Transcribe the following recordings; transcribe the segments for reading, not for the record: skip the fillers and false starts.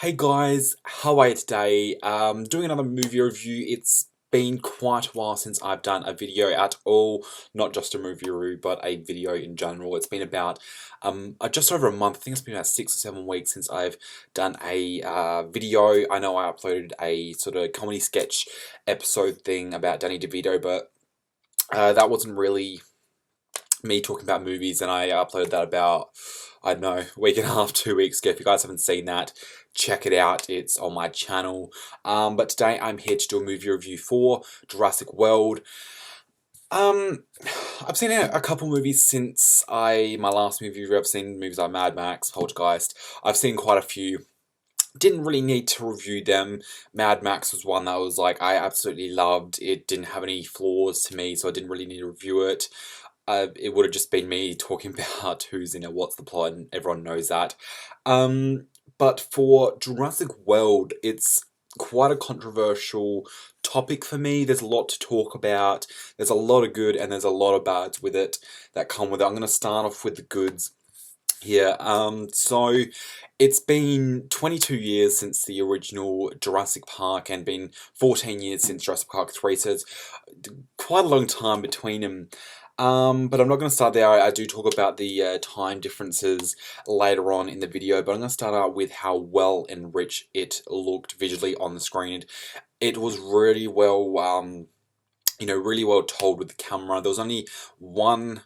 Hey guys, how are you today? Doing another movie review. It's been quite a while since I've done a video at all, not just a movie review, but a video in general. It's been about just over a month. I think it's been about 6 or 7 weeks since I've done a video. I know I uploaded a sort of comedy sketch episode thing about Danny DeVito, but that wasn't really me talking about movies, and I uploaded that about, I don't know, a week and a half, 2 weeks ago. If you guys haven't seen that, check it out. It's on my channel. But today I'm here to do a movie review for Jurassic World. I've seen a couple movies since my last movie review. I've seen movies like Mad Max, Poltergeist. I've seen quite a few. Didn't really need to review them. Mad Max was one that was like I absolutely loved. It didn't have any flaws to me, so I didn't really need to review it. It would have just been me talking about who's in it, what's the plot, and everyone knows that. But for Jurassic World, it's quite a controversial topic for me. There's a lot to talk about. There's a lot of good and there's a lot of bads with it that come with it. I'm going to start off with the goods here. So it's been 22 years since the original Jurassic Park and been 14 years since Jurassic Park 3, so it's quite a long time between them. But I'm not going to start there. I do talk about the time differences later on in the video, but I'm going to start out with how well and rich it looked visually on the screen. It was really well, really well told with the camera. There was only one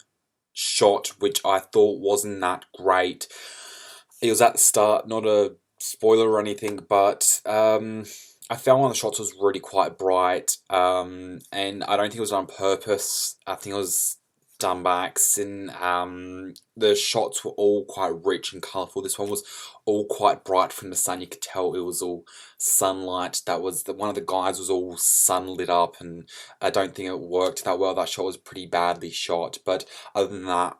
shot which I thought wasn't that great. It was at the start, not a spoiler or anything, but I found one of the shots was really quite bright, and I don't think it was on purpose. I think it was done by accident. The shots were all quite rich and colourful. This one was all quite bright from the sun. You could tell it was all sunlight. That was one of the guys was all sun lit up, and I don't think it worked that well. That shot was pretty badly shot, but other than that,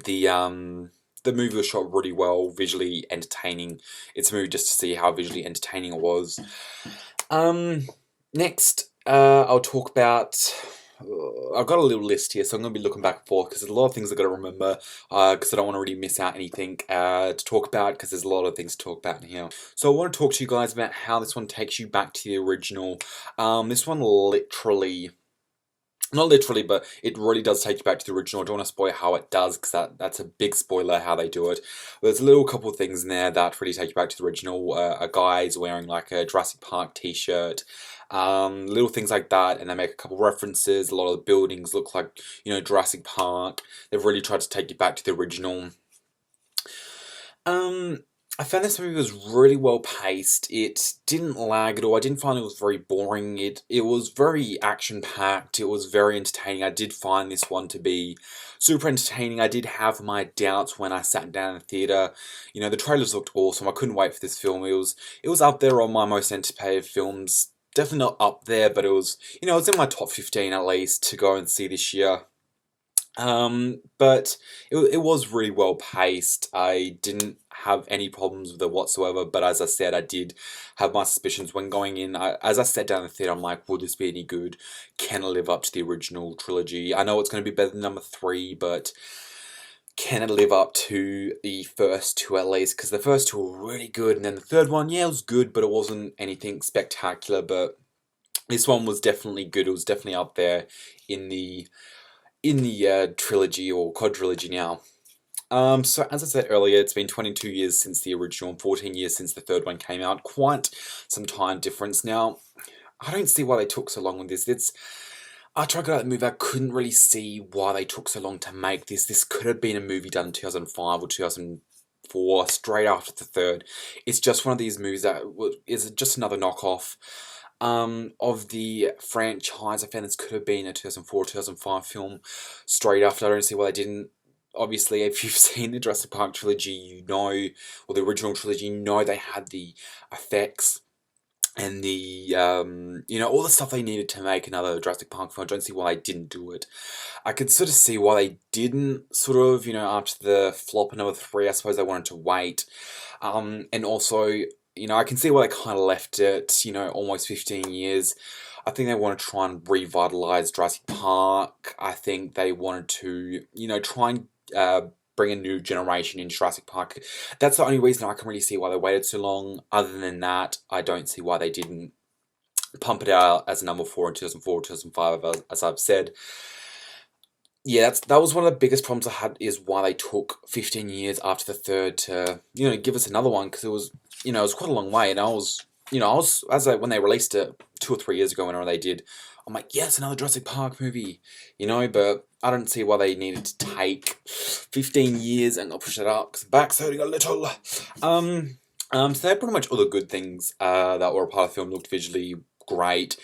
the movie was shot really well, visually entertaining. It's a movie just to see how visually entertaining it was. Next, I'll talk about. I've got a little list here, so I'm going to be looking back and forth because there's a lot of things I've got to remember because I don't want to really miss out anything to talk about because there's a lot of things to talk about in here. So I want to talk to you guys about how this one takes you back to the original. This one literally... Not literally, but it really does take you back to the original. I don't want to spoil how it does, because that's a big spoiler how they do it. But there's a little couple of things in there that really take you back to the original. A guy's wearing like a Jurassic Park t-shirt. Little things like that, and they make a couple references. A lot of the buildings look like, Jurassic Park. They've really tried to take you back to the original. I found this movie was really well paced. It didn't lag at all. I didn't find it was very boring. It was very action packed. It was very entertaining. I did find this one to be super entertaining. I did have my doubts when I sat down in the theater. The trailers looked awesome. I couldn't wait for this film. It was up there on my most anticipated films. Definitely not up there, but it was it was in my top 15 at least to go and see this year. But it was really well paced. I didn't have any problems with it whatsoever, but as I said, I did have my suspicions when going in. As I sat down in the theatre, I'm like, will this be any good? Can it live up to the original trilogy? I know it's going to be better than number 3, but can it live up to the first two at least? Because the first two were really good, and then the third one, yeah, it was good, but it wasn't anything spectacular, but this one was definitely good. It was definitely up there in the trilogy or quadrilogy now. So as I said earlier, it's been 22 years since the original and 14 years since the third one came out. Quite some time difference. Now, I don't see why they took so long with this. After I got out of the movie, I couldn't really see why they took so long to make this. This could have been a movie done in 2005 or 2004, straight after the third. It's just one of these movies that is just another knockoff of the franchise. I found this could have been a 2004 2005 film straight after. I don't see why they didn't. Obviously, if you've seen the Jurassic Park trilogy, or the original trilogy, they had the effects and the, all the stuff they needed to make another Jurassic Park film. I don't see why they didn't do it. I could sort of see why they didn't, after the flop of number 3, I suppose they wanted to wait. And also, I can see why they kind of left it, almost 15 years. I think they want to try and revitalize Jurassic Park. I think they wanted to, try and bring a new generation in Jurassic Park. That's the only reason I can really see why they waited so long. Other than that, I don't see why they didn't pump it out as a number 4 in 2004, 2005, as I've said. Yeah, that was one of the biggest problems I had, is why they took 15 years after the third to, give us another one, because it was, it was quite a long way, and when they released it 2 or 3 years ago, whenever they did, I'm like, yes, another Jurassic Park movie, but I don't see why they needed to take 15 years and not push it up, because the back's hurting a little. So they're pretty much all the good things that were a part of the film. Looked visually great,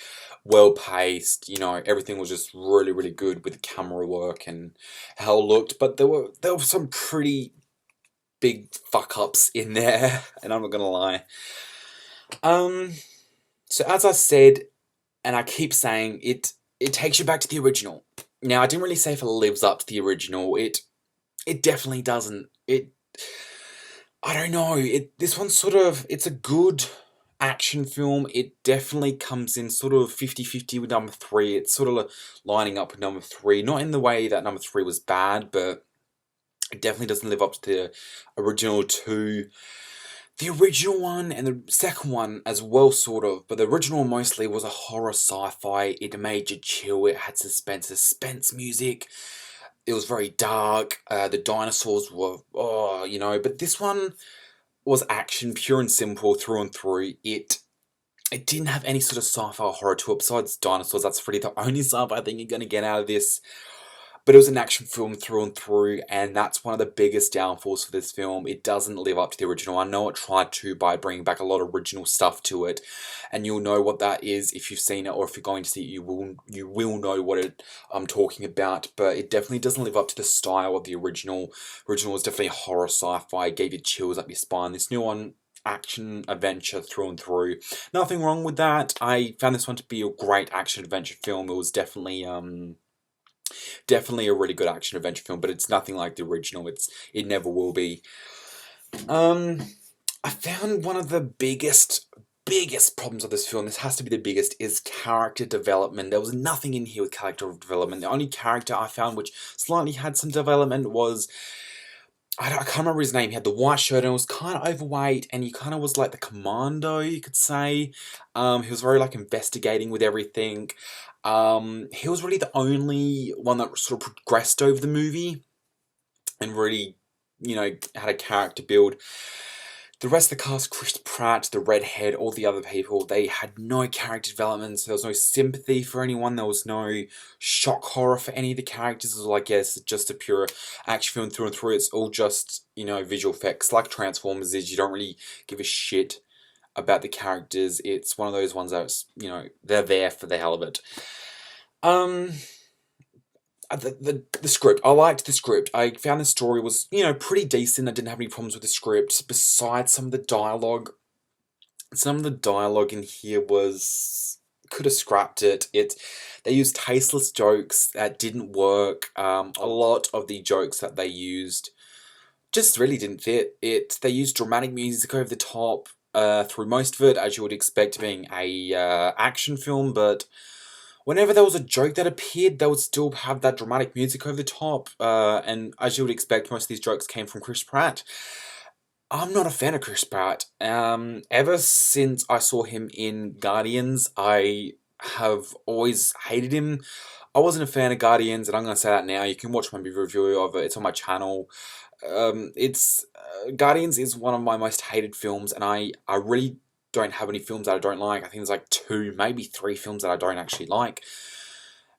well paced, everything was just really, really good with the camera work and how it looked, but there were some pretty big fuck ups in there, and I'm not gonna lie. So as I said, and I keep saying, it takes you back to the original. Now, I didn't really say if it lives up to the original. It definitely doesn't. I don't know. This one's sort of, it's a good action film. It definitely comes in sort of 50-50 with number 3. It's sort of lining up with number 3. Not in the way that number 3 was bad, but it definitely doesn't live up to the original 2. The original one and the second one as well, sort of, but the original mostly was a horror sci-fi. It made you chill. It had suspense music. It was very dark. The dinosaurs were, but this one was action, pure and simple, through and through. It didn't have any sort of sci-fi or horror to it besides dinosaurs. That's really the only sci-fi thing you're going to get out of this. But it was an action film through and through, and that's one of the biggest downfalls for this film. It doesn't live up to the original. I know it tried to by bringing back a lot of original stuff to it, and you'll know what that is if you've seen it, or if you're going to see it, you will know what I'm talking about. But it definitely doesn't live up to the style of the original. Original was definitely horror sci-fi, gave you chills up your spine. This new one, action adventure through and through. Nothing wrong with that. I found this one to be a great action adventure film. It was definitely a really good action adventure film, but it's nothing like the original. It never will be. I found one of the biggest problems of this film, this has to be the biggest, is character development. There was nothing in here with character development. The only character I found which slightly had some development was, I can't remember his name. He had the white shirt and it was kind of overweight, and he kind of was like the commando, you could say. He was very like investigating with everything. He was really the only one that sort of progressed over the movie and really, had a character build. The rest of the cast, Chris Pratt, the redhead, all the other people, they had no character development, so there was no sympathy for anyone. There was no shock horror for any of the characters. It was like, yes, just a pure action film through and through. It's all just, visual effects, like Transformers is. You don't really give a shit about the characters. It's one of those ones that's, they're there for the hell of it. The script. I liked the script. I found the story was, pretty decent. I didn't have any problems with the script. Besides some of the dialogue. Some of the dialogue in here could have scrapped it. They used tasteless jokes that didn't work. A lot of the jokes that they used just really didn't fit. They used dramatic music over the top through most of it, as you would expect being a action film, but whenever there was a joke that appeared, they would still have that dramatic music over the top, and as you would expect, most of these jokes came from Chris Pratt. I'm not a fan of Chris Pratt. Ever since I saw him in Guardians, I have always hated him. I wasn't a fan of Guardians, and I'm going to say that now. You can watch my review of it. It's on my channel. Guardians is one of my most hated films, and I really don't have any films that I don't like. I think there's like 2, maybe 3 films that I don't actually like.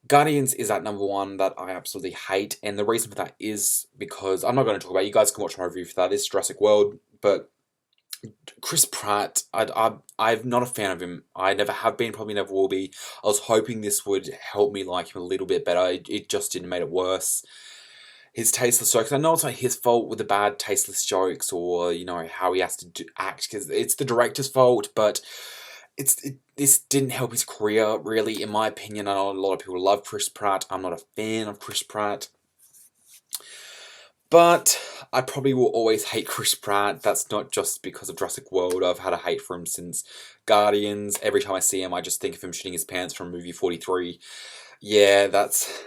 Guardians is at number 1 that I absolutely hate, and the reason for that is because, I'm not going to talk about it, you guys can watch my review for that, this is Jurassic World, but Chris Pratt, I'm not a fan of him. I never have been, probably never will be. I was hoping this would help me like him a little bit better. It just didn't make it worse. His tasteless jokes, I know it's not his fault with the bad tasteless jokes, or, how he has to act, because it's the director's fault, but this didn't help his career, really, in my opinion. I know a lot of people love Chris Pratt. I'm not a fan of Chris Pratt. But I probably will always hate Chris Pratt. That's not just because of Jurassic World. I've had a hate for him since Guardians. Every time I see him, I just think of him shitting his pants from movie 43. Yeah, that's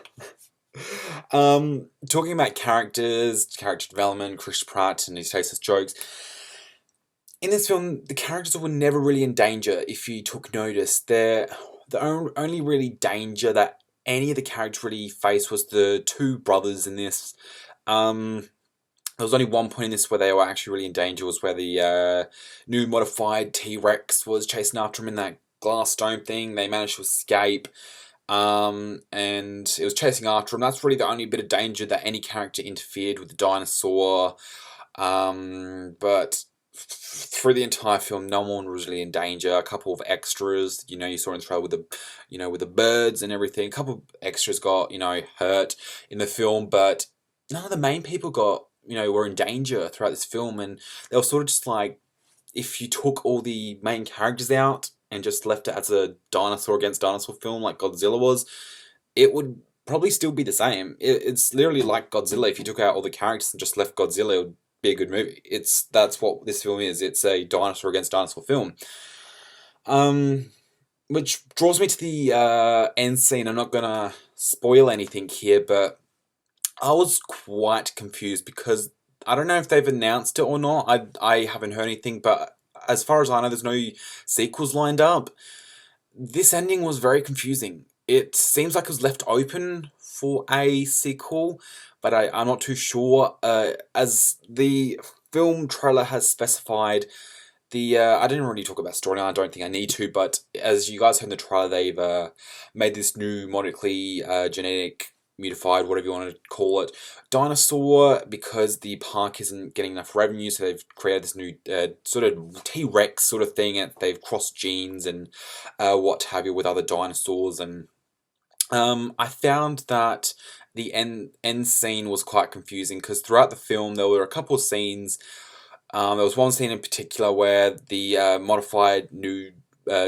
Talking about characters, character development, Chris Pratt and his tasteless jokes. In this film, the characters were never really in danger. If you took notice, only really danger that any of the characters really faced was the two brothers in this. Um, there was only one point in this where they were actually really in danger, was where the new modified T-Rex was chasing after him in that glass dome thing. They managed to escape, and it was chasing after him. That's really the only bit of danger that any character interfered with the dinosaur. But through the entire film, no one was really in danger. A couple of extras, you saw in the trailer with the birds and everything. A couple of extras got, hurt in the film, but none of the main people were in danger throughout this film, and they were sort of just like, if you took all the main characters out and just left it as a dinosaur against dinosaur film like Godzilla was, it would probably still be the same. It's literally like Godzilla. If you took out all the characters and just left Godzilla, it would be a good movie. That's what this film is. It's a dinosaur against dinosaur film. Which draws me to the end scene. I'm not gonna spoil anything here, but I was quite confused because I don't know if they've announced it or not. I haven't heard anything, but as far as I know, there's no sequels lined up. This ending was very confusing. It seems like it was left open for a sequel, but I'm not too sure. As the film trailer has specified, I didn't really talk about storyline. I don't think I need to, but as you guys heard in the trailer, they've made this new monically genetic modified, whatever you want to call it, dinosaur, because the park isn't getting enough revenue, so they've created this new sort of T-Rex sort of thing, and they've crossed genes and what have you with other dinosaurs, and I found that the end scene was quite confusing, because throughout the film there were a couple of scenes. There was one scene in particular where the modified new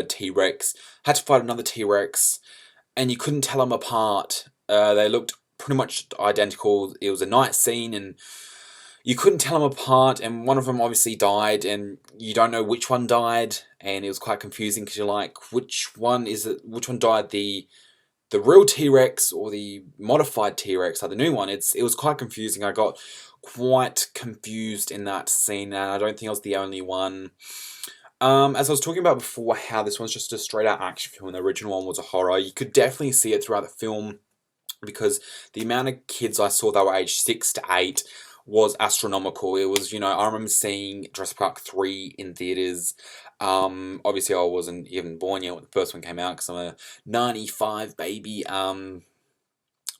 T-Rex had to fight another T-Rex, and you couldn't tell them apart. They looked pretty much identical. It was a night scene, and you couldn't tell them apart. And one of them obviously died, and you don't know which one died. And it was quite confusing because you're like, which one is it? Which one died? The real T-Rex or the modified T-Rex, like the new one? It was quite confusing. I got quite confused in that scene, and I don't think I was the only one. As I was talking about before, how this one's just a straight out action film and the original one was a horror, you could definitely see it throughout the film, because the amount of kids I saw that were aged 6 to 8 was astronomical. It was, I remember seeing Jurassic Park 3 in theaters. Obviously I wasn't even born yet when the first one came out, because I'm a 95 baby.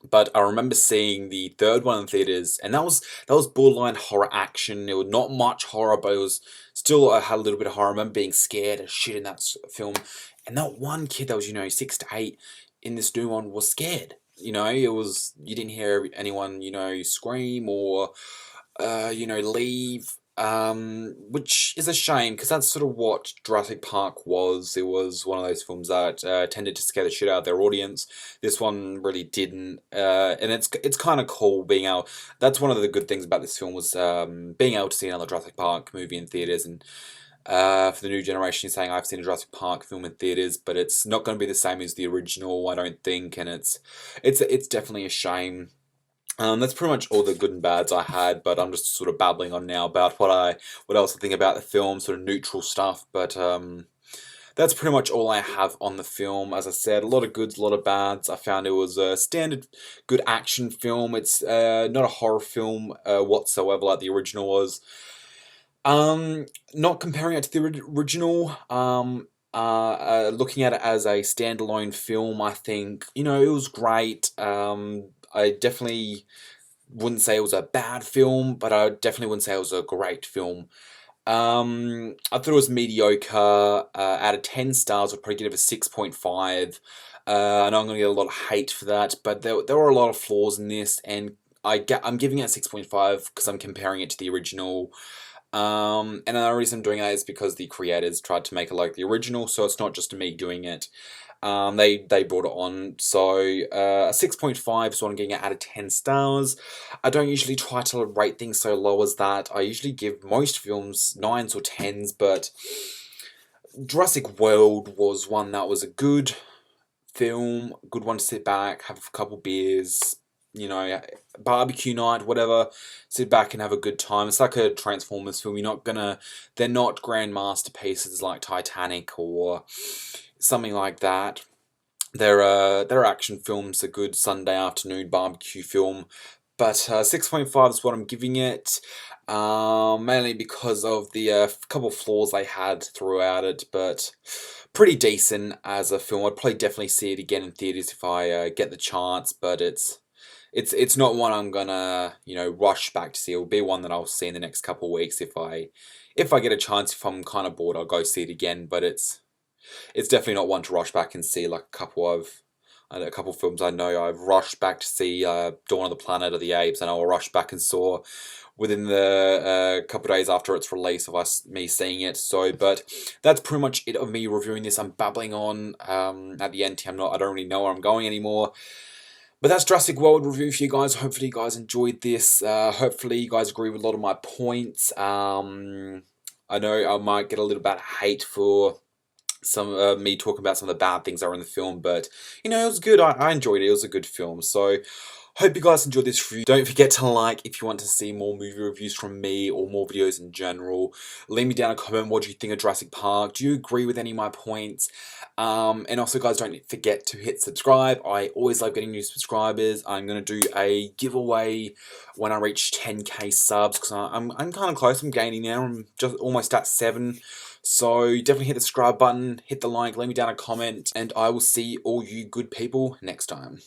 But I remember seeing the third one in theaters, and that was borderline horror action. It was not much horror, but it was still, I had a little bit of horror. I remember being scared as shit in that film, and that one kid that was 6 to 8 in this new one was scared. It was, you didn't hear anyone scream or leave. Which is a shame, because that's sort of what Jurassic Park was. It was one of those films that tended to scare the shit out of their audience. This one really didn't, and it's kind of cool being able. That's one of the good things about this film, was being able to see another Jurassic Park movie in theaters, and for the new generation, saying I've seen a Jurassic Park film in theaters, but it's not going to be the same as the original, I don't think, and it's definitely a shame. That's pretty much all the good and bads I had, but I'm just sort of babbling on now about what else I think about the film, sort of neutral stuff. But that's pretty much all I have on the film. As I said, a lot of goods, a lot of bads. I found it was a standard good action film. It's not a horror film whatsoever like the original was. Not comparing it to the original. Looking at it as a standalone film, I think it was great. I definitely wouldn't say it was a bad film, but I definitely wouldn't say it was a great film. I thought it was mediocre. Out of 10 stars, I'd probably give it a 6.5. I know I'm going to get a lot of hate for that, but there were a lot of flaws in this, and I'm giving it a 6.5 because I'm comparing it to the original. And another reason I'm doing that is because the creators tried to make it like the original, so it's not just me doing it. They brought it on, so a 6.5 is what I'm getting out of 10 stars. I don't usually try to rate things so low as that. I usually give most films 9s or 10s, but Jurassic World was one that was a good film, good one to sit back, have a couple beers, you know, barbecue night, whatever. Sit back and have a good time. It's like a Transformers film. They're not grand masterpieces like Titanic or something like that. They're action films, a good Sunday afternoon barbecue film. But 6.5 is what I'm giving it, mainly because of the couple flaws they had throughout it, but pretty decent as a film. I'd probably definitely see it again in theaters if I get the chance, but it's not one I'm gonna rush back to see. It'll be one that I'll see in the next couple of weeks if I get a chance. If I'm kind of bored, I'll go see it again. But it's definitely not one to rush back and see like a couple of films I know I've rushed back to see. Dawn of the Planet of the Apes, and I will rush back and saw within the couple of days after its release of me seeing it. So, but that's pretty much it of me reviewing this. I'm babbling on at the end. I don't really know where I'm going anymore. But that's Jurassic World review for you guys. Hopefully you guys enjoyed this. Hopefully you guys agree with a lot of my points. I know I might get a little bit of hate for some me talking about some of the bad things that are in the film, but it was good. I enjoyed it. It was a good film. So hope you guys enjoyed this review. Don't forget to like if you want to see more movie reviews from me or more videos in general. Leave me down a comment. What do you think of Jurassic Park? Do you agree with any of my points? And also, guys, don't forget to hit subscribe. I always love getting new subscribers. I'm going to do a giveaway when I reach 10k subs, because I'm kind of close. I'm gaining now. I'm just almost at 7. So definitely hit the subscribe button, hit the like, leave me down a comment, and I will see all you good people next time.